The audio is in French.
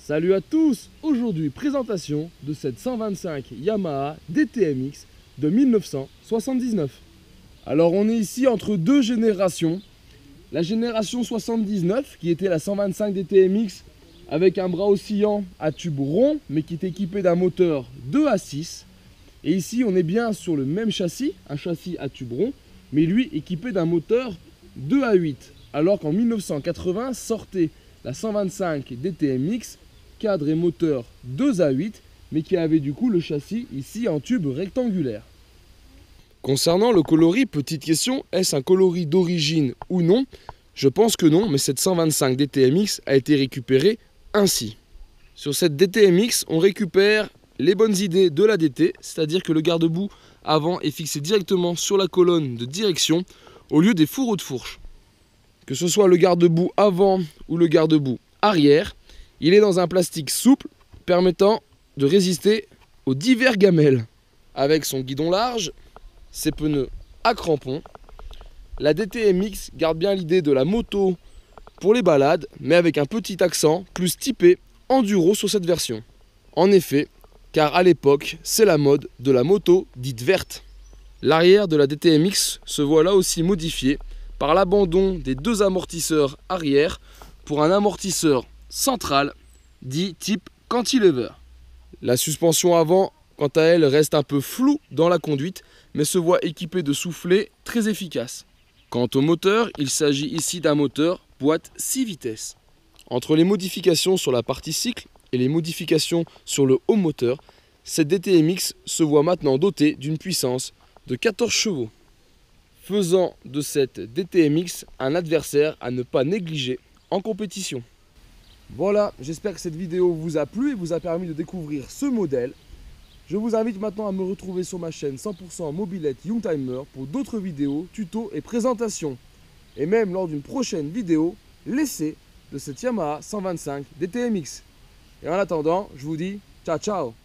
Salut à tous! Aujourd'hui, présentation de cette 125 Yamaha DTMX de 1979. Alors on est ici entre deux générations. La génération 79 qui était la 125 DTMX avec un bras oscillant à tube rond mais qui est équipé d'un moteur 2A6. Et ici on est bien sur le même châssis, un châssis à tube rond, mais lui équipé d'un moteur 2A8. Alors qu'en 1980 sortait la 125 DTMX, cadre et moteur 2A8, mais qui avait du coup le châssis ici en tube rectangulaire. Concernant le coloris, petite question, est-ce un coloris d'origine ou non? Je pense que non, mais cette 125 DTMX a été récupérée ainsi. Sur cette DTMX, on récupère les bonnes idées de la DT, c'est-à-dire que le garde-boue avant est fixé directement sur la colonne de direction au lieu des fourreaux de fourche. Que ce soit le garde-boue avant ou le garde-boue arrière, il est dans un plastique souple permettant de résister aux divers gamelles. Avec son guidon large, ses pneus à crampons, la DTMX garde bien l'idée de la moto pour les balades, mais avec un petit accent plus typé enduro sur cette version. En effet, car à l'époque, c'est la mode de la moto dite verte. L'arrière de la DTMX se voit là aussi modifié par l'abandon des deux amortisseurs arrière pour un amortisseur central dit type cantilever. La suspension avant, quant à elle, reste un peu floue dans la conduite, mais se voit équipée de soufflets très efficaces. Quant au moteur, il s'agit ici d'un moteur boîte 6 vitesses. Entre les modifications sur la partie cycle et les modifications sur le haut moteur, cette DTMX se voit maintenant dotée d'une puissance de 14 chevaux, faisant de cette DTMX un adversaire à ne pas négliger en compétition. Voilà, j'espère que cette vidéo vous a plu et vous a permis de découvrir ce modèle. Je vous invite maintenant à me retrouver sur ma chaîne 100% Mobilette Youngtimer pour d'autres vidéos, tutos et présentations. Et même lors d'une prochaine vidéo, l'essai de cette Yamaha 125 DTMX. Et en attendant, je vous dis ciao ciao!